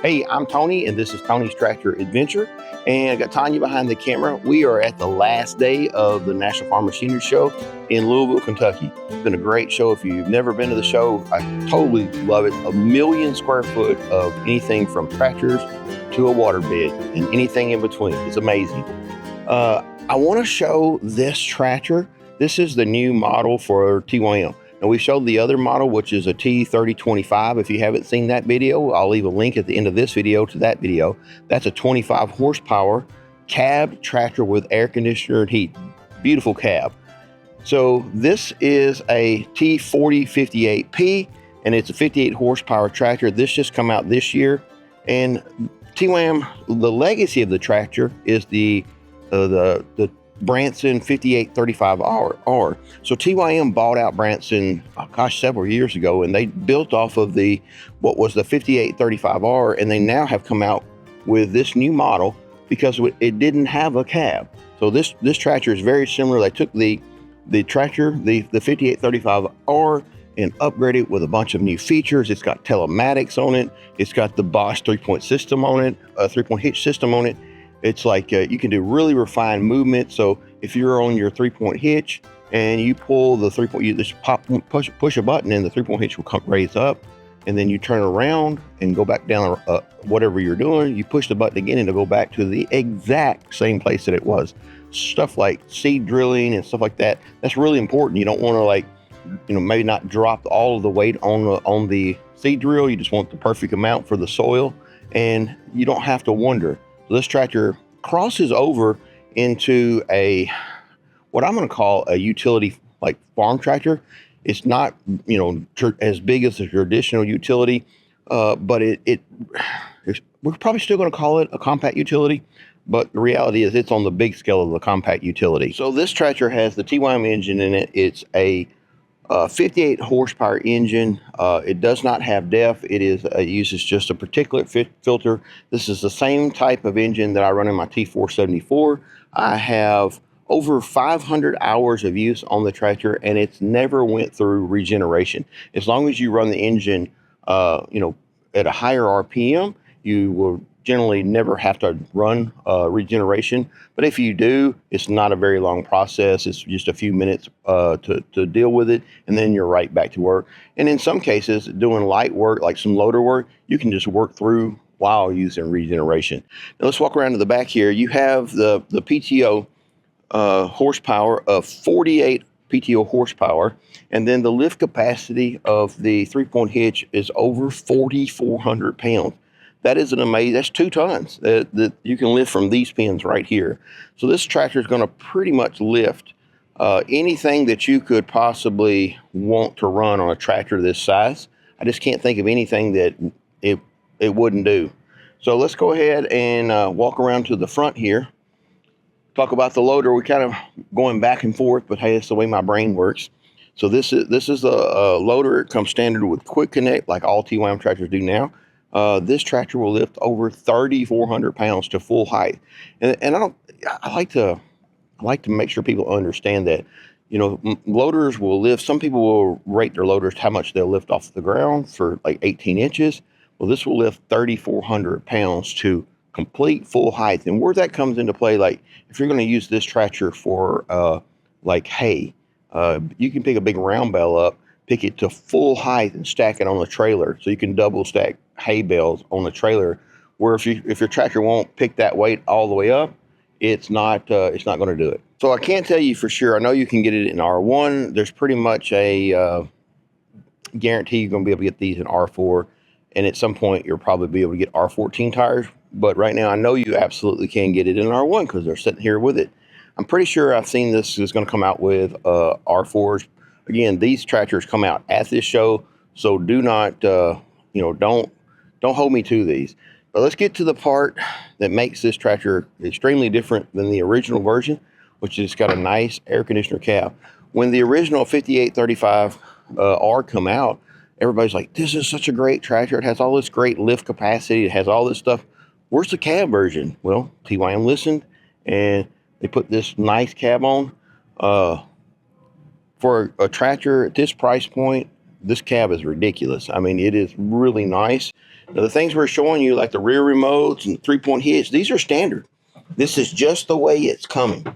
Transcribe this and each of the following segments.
Hey, I'm Tony, and this is Tony's Tractor Adventure. And I got Tanya behind the camera. We are at the last day of the National Farm Machinery Show in Louisville, Kentucky. It's been a great show. If you've never been to the show, I totally love it. 1,000,000 square foot of anything from tractors to a waterbed and anything in between. It's amazing. I want to show this tractor. This is the new model for TYM. And we showed the other model, which is a T3025. If you haven't seen that video, I'll leave a link at the end of this video to that video. That's a 25 horsepower cab tractor with air conditioner and heat. Beautiful cab. So this is a T4058P, and it's a 58 horsepower tractor. This just come out this year. And TYM, the legacy of the tractor is the Branson 5835R. So TYM bought out Branson, several years ago, and they built off of what was the 5835R, and they now have come out with this new model because it didn't have a cab. So this tractor is very similar. They took the tractor, the 5835R, and upgraded it with a bunch of new features. It's got telematics on it. It's got the Bosch 3-point system on it, a 3-point hitch system on it. It's like you can do really refined movement. So if you're on your 3-point hitch and you pull the 3-point, you just push a button and the 3-point hitch will come raise up, and then you turn around and go back down whatever you're doing. You push the button again and it'll go back to the exact same place that it was. Stuff like seed drilling and stuff like that. That's really important. You don't want to maybe not drop all of the weight on the seed drill. You just want the perfect amount for the soil, and you don't have to wonder. This tractor crosses over into what I'm going to call a utility, like farm tractor. It's not, as big as a traditional utility, but we're probably still going to call it a compact utility. But the reality is it's on the big scale of the compact utility. So this tractor has the TYM engine in it. It's a 58 horsepower engine. It does not have DEF. It uses just a particulate filter. This is the same type of engine that I run in my T474. I have over 500 hours of use on the tractor, and it's never went through regeneration. As long as you run the engine, at a higher RPM, you will generally never have to run regeneration. But if you do, it's not a very long process. It's just a few minutes to deal with it, and then you're right back to work. And in some cases, doing light work, like some loader work, you can just work through while using regeneration. Now let's walk around to the back here. You have the PTO horsepower of 48 PTO horsepower, and then the lift capacity of the 3-point hitch is over 4,400 pounds. That is that's 2 tons that you can lift from these pins right here. So this tractor is going to pretty much lift anything that you could possibly want to run on a tractor this size. I just can't think of anything that it wouldn't do. So let's go ahead and walk around to the front here. Talk about the loader. We're kind of going back and forth, but hey, it's the way my brain works. So this is a loader. It comes standard with quick connect, like all TYM tractors do now. This tractor will lift over 3,400 pounds to full height, and I like to make sure people understand that, loaders will lift. Some people will rate their loaders how much they'll lift off the ground for like 18 inches. Well, this will lift 3,400 pounds to complete full height. And where that comes into play, like if you're going to use this tractor for like hay, you can pick a big round bale up, pick it to full height, and stack it on the trailer, so you can double stack hay bales on the trailer. Where if your tractor won't pick that weight all the way up, it's not going to do it. So I can't tell you for sure. I know you can get it in R1. There's pretty much a guarantee you're going to be able to get these in R4, and at some point you'll probably be able to get R14 tires. But right now I know you absolutely can get it in R1 because they're sitting here with it. I'm pretty sure I've seen this is going to come out with R4s. Again, these tractors come out at this show, so do not, don't hold me to these. But let's get to the part that makes this tractor extremely different than the original version, which is got a nice air conditioner cab. When the original 5835R come out, everybody's like, this is such a great tractor. It has all this great lift capacity. It has all this stuff. Where's the cab version? Well, TYM listened, and they put this nice cab on. For a tractor at this price point, this cab is ridiculous. I mean, it is really nice. Now, the things we're showing you, like the rear remotes and 3-point hitch, these are standard. This is just the way it's coming.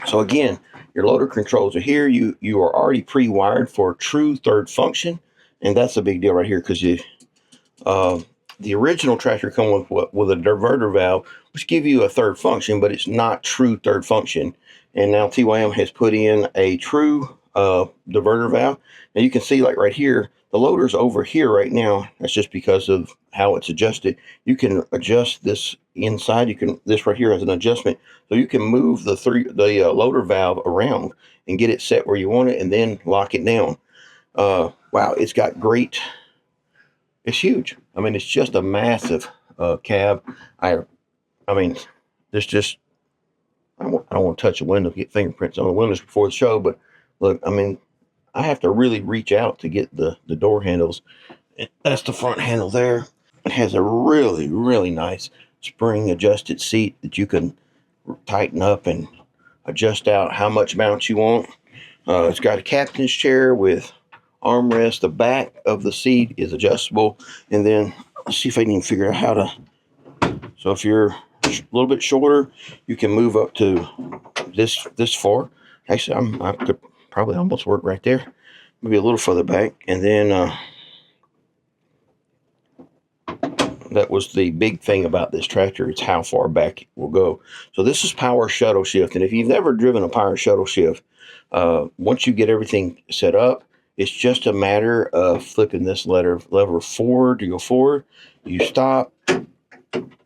So again, your loader controls are here. You are already pre-wired for true third function, and that's a big deal right here, because the original tractor come with a diverter valve, which give you a third function, but it's not true third function. And now TYM has put in a true diverter valve. Now you can see, like right here, the loader's over here right now. That's just because of how it's adjusted. You can adjust this inside. This right here has an adjustment, so you can move the loader valve around and get it set where you want it, and then lock it down. Wow, it's got great. It's huge. I mean, it's just a massive cab. I mean, there's just, I don't want to touch the window, get fingerprints on the windows before the show, but look, I mean, I have to really reach out to get the door handles. That's the front handle there. It has a really, really nice spring adjusted seat that you can tighten up and adjust out how much bounce you want. It's got a captain's chair with armrest. The back of the seat is adjustable. And then let's see if I can figure out how to. So if you're a little bit shorter, you can move up to this far. Actually, I could probably almost work right there. Maybe a little further back. And then that was the big thing about this tractor. It's how far back it will go. So this is Power Shuttle Shift. And if you've never driven a Power Shuttle Shift, once you get everything set up, it's just a matter of flipping this lever forward to go forward. You stop,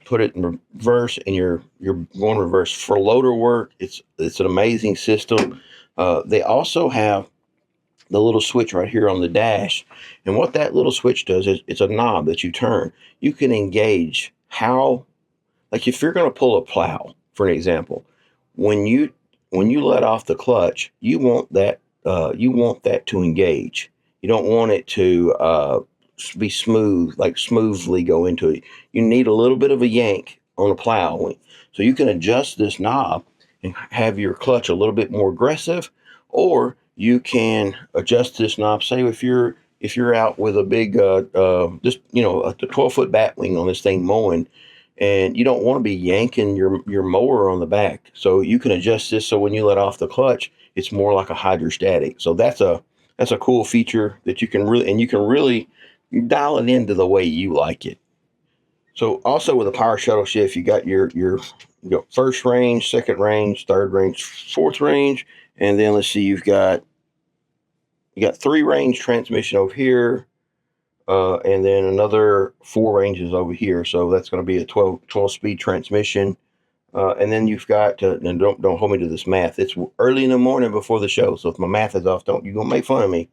put it in reverse, and you're going reverse. For loader work, it's an amazing system. They also have the little switch right here on the dash. And what that little switch does is it's a knob that you turn. You can engage how, like if you're going to pull a plow, for an example, when you let off the clutch, you want that to engage. You don't want it to be smooth, like smoothly go into it. You need a little bit of a yank on a plow. So you can adjust this knob and have your clutch a little bit more aggressive, or you can adjust this knob. Say if you're out with a big just a 12-foot bat wing on this thing mowing, and you don't want to be yanking your mower on the back, so you can adjust this so when you let off the clutch, it's more like a hydrostatic. So that's a cool feature that you can really dial it into the way you like it. So also with a Power Shuttle Shift, you got your first range, second range, third range, fourth range, and then let's see, you got 3-range transmission over here, and then another 4 ranges over here. So that's going to be a 12-speed transmission. And then you've got, and don't hold me to this math. It's early in the morning before the show, so if my math is off, you're gonna make fun of me.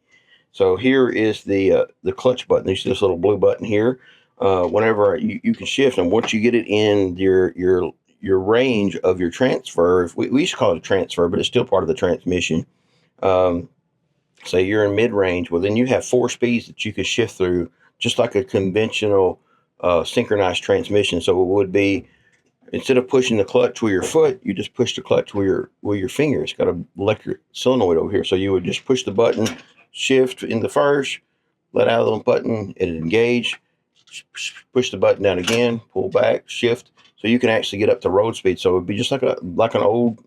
So here is the clutch button. There's this little blue button here. Whenever you can shift, and once you get it in your range of your transfer, we used to call it a transfer, but it's still part of the transmission. Say you're in mid-range, well, then you have 4 speeds that you can shift through, just like a conventional synchronized transmission. So it would be, instead of pushing the clutch with your foot, you just push the clutch with your finger. It's got an electric solenoid over here. So you would just push the button, shift in the first, let out of the button, it'd engage, push the button down again, pull back, shift. So you can actually get up to road speed. So it'd be just like an old,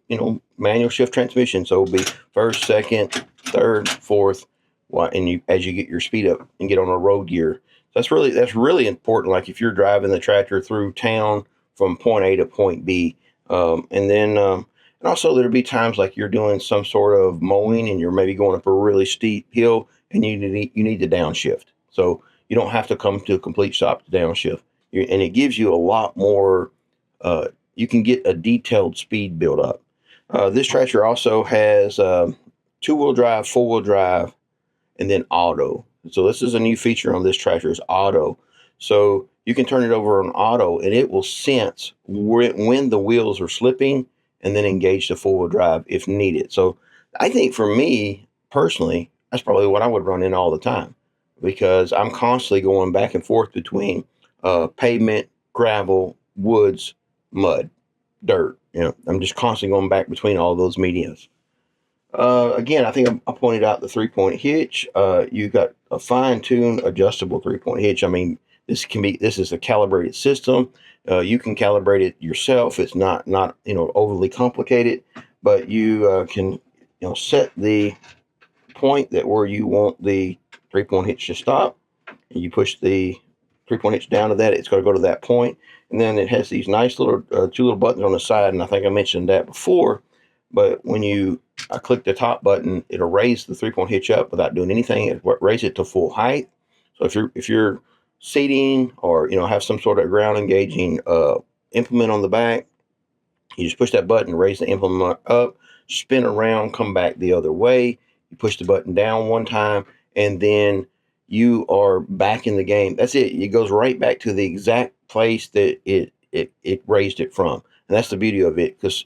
manual shift transmission. So it'd be first, second, third, fourth, and as you get your speed up and get on a road gear. That's really important. Like if you're driving the tractor through town from point A to point B, and also there'll be times like you're doing some sort of mowing and you're maybe going up a really steep hill and you need to downshift. So you don't have to come to a complete stop to downshift, and it gives you a lot more. You can get a detailed speed build up. This tractor also has 2-wheel drive, 4-wheel drive, and then auto. So this is a new feature on this tractor, is auto. So you can turn it over on auto, and it will sense when the wheels are slipping and then engage the 4-wheel drive if needed. So I think for me personally, that's probably what I would run in all the time, because I'm constantly going back and forth between pavement, gravel, woods, mud, dirt. I'm just constantly going back between all those mediums. Again, I think I pointed out the 3-point hitch. You got a fine-tuned adjustable 3-point hitch. I mean, this is a calibrated system. You can calibrate it yourself. It's not overly complicated, but you can set the point that where you want the 3-point hitch to stop, and you push the 3-point hitch down to that. It's going to go to that point, and then it has these nice little two little buttons on the side, and I think I mentioned that before. But when I click the top button, it'll raise the 3-point hitch up without doing anything. It raise it to full height. So if you're seating or have some sort of ground engaging implement on the back, you just push that button, raise the implement up, spin around, come back the other way. You push the button down one time, and then you are back in the game. That's it. It goes right back to the exact place that it raised it from. And that's the beauty of it, because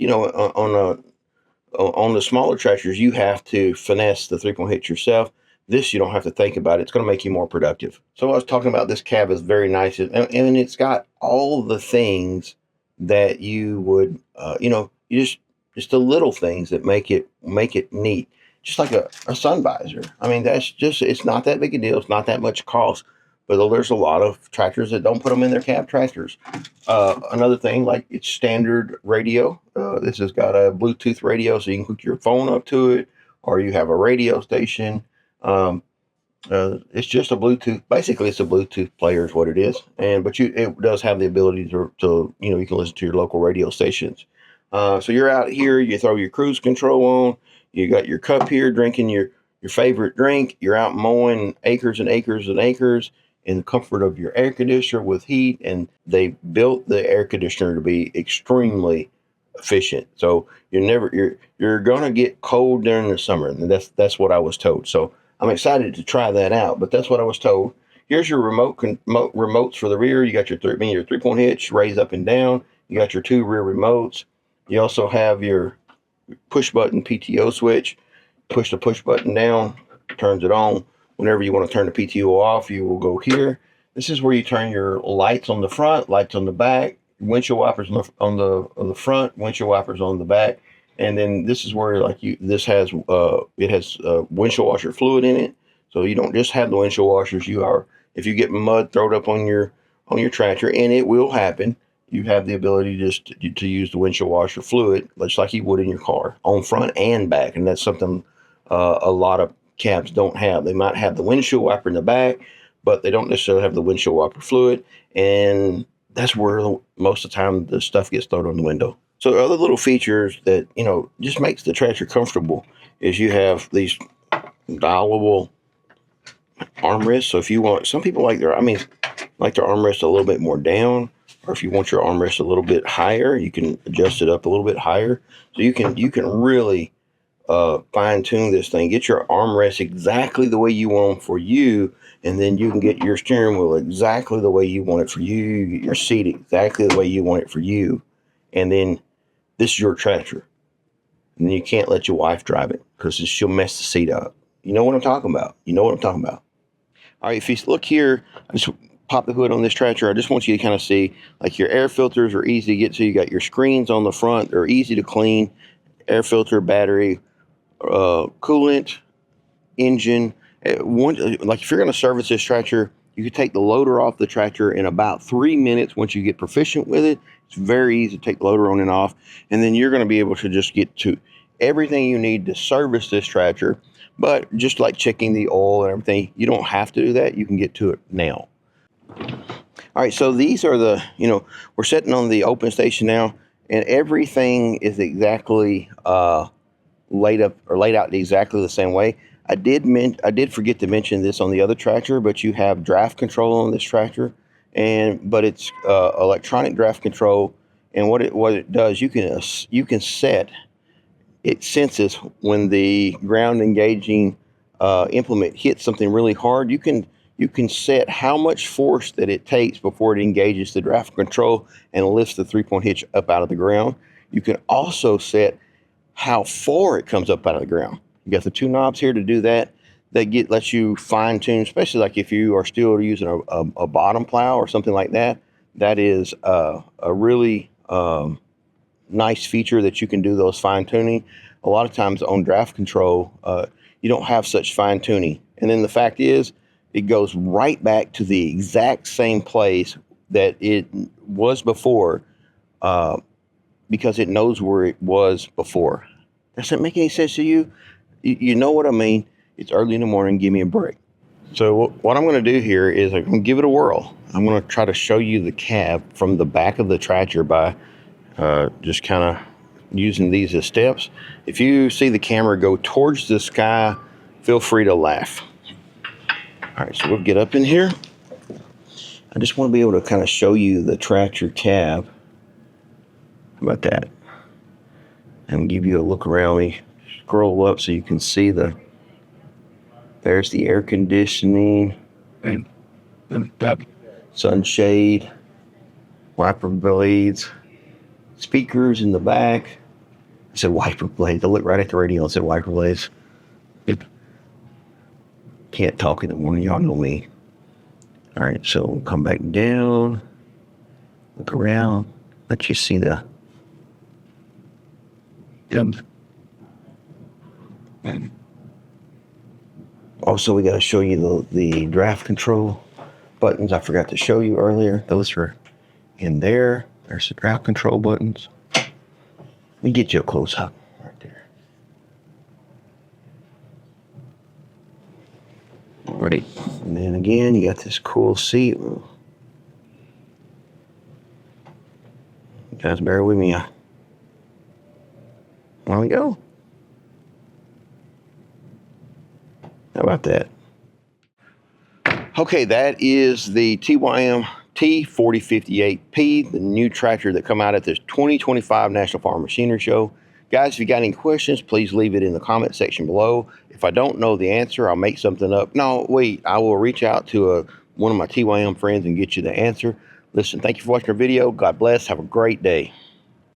on the smaller tractors, you have to finesse the 3-point hitch yourself. This, you don't have to think about it. It's going to make you more productive. So I was talking about, this cab is very nice, and it's got all the things that you would, you just the little things that make it neat. Just like a sun visor. I mean, it's not that big a deal. It's not that much cost. But there's a lot of tractors that don't put them in their cab tractors. Another thing, like, it's standard radio. This has got a Bluetooth radio, so you can hook your phone up to it, or you have a radio station. It's just a Bluetooth. Basically, it's a Bluetooth player is what it is. But it does have the ability to you can listen to your local radio stations. So you're out here, you throw your cruise control on, you got your cup here, drinking your favorite drink. You're out mowing acres and acres and acres in the comfort of your air conditioner with heat, and they built the air conditioner to be extremely efficient. So you're gonna get cold during the summer, and that's what I was told. So I'm excited to try that out, but that's what I was told. Here's your remotes for the rear. You got your 3-point hitch, raise up and down. You got your 2 rear remotes. You also have your push button PTO switch. Push the push button down, turns it on. Whenever you want to turn the PTO off, you will go here. This is where you turn your lights on the front, lights on the back, windshield wipers on the front, windshield wipers on the back. And then this is where, this has it has windshield washer fluid in it. So you don't just have the windshield washers. If you get mud thrown up on your tractor, and it will happen, you have the ability just to use the windshield washer fluid, just like you would in your car, on front and back. And that's something a lot of cabs don't have. They might have the windshield wiper in the back, but they don't necessarily have the windshield wiper fluid. And that's where most of the time the stuff gets thrown on the window. So other little features that, just makes the tractor comfortable is you have these dialable armrests. So if you want, some people like their armrest a little bit more down, or if you want your armrest a little bit higher, you can adjust it up a little bit higher. So you can really fine tune this thing, get your armrest exactly the way you want them for you, and then you can get your steering wheel exactly the way you want it for you. You get your seat exactly the way you want it for you, and then this is your tractor. And you can't let your wife drive it, because she'll mess the seat up. You know what I'm talking about. All right, if you look here, I just pop the hood on this tractor. I just want you to kind of see, like, your air filters are easy to get to. You got your screens on the front. They're easy to clean. Air filter, battery, coolant, engine. Like, if you're going to service this tractor, you can take the loader off the tractor in about 3 minutes. Once you get proficient with it, it's very easy to take the loader on and off. And then you're going to be able to just get to everything you need to service this tractor. But just like checking the oil and everything, you don't have to do that. You can get to it now. All right, so these are we're sitting on the open station now, and everything is exactly laid out exactly the same way. I did forget to mention this on the other tractor, but you have draft control on this tractor, but it's electronic draft control. And what it does, you can set. It senses when the ground engaging implement hits something really hard. You can set how much force that it takes before it engages the draft control and lifts the 3-point hitch up out of the ground. You can also set how far it comes up out of the ground. You got the 2 knobs here to do that. Lets you fine tune, especially like if you are still using a bottom plow or something like that. That is a really nice feature that you can do those fine tuning. a lot of times on draft control, you don't have such fine tuning. And then the fact is, it goes right back to the exact same place that it was before, because it knows where it was before. Does that make any sense to you? You know what I mean? It's early in the morning. Give me a break. So what I'm going to do here is I'm going to give it a whirl. I'm going to try to show you the cab from the back of the tractor by just kind of using these as steps. If you see the camera go towards the sky, feel free to laugh. All right, so we'll get up in here. I just want to be able to kind of show you the tractor cab. How about that? And give you a look around me. Scroll up so you can see there's the air conditioning, sunshade, wiper blades, speakers in the back. I said wiper blades. I looked right at the radio and said wiper blades. Can't talk in the morning, y'all know me. All right, so we'll come back down, look around, let you see the Also, we got to show you the draft control buttons I forgot to show you earlier. Those are in there. There's the draft control buttons. Let me get you a close up right there. Right. And then again, you got this cool seat. You guys bear with me. There we go. How about that? Okay, that is the TYM T4058P, the new tractor that come out at this 2025 National Farm Machinery Show. Guys, if you got any questions, please leave it in the comment section below. If I don't know the answer, I'll make something up. No, wait, I will reach out to one of my TYM friends and get you the answer. Listen, thank you for watching our video. God bless. Have a great day.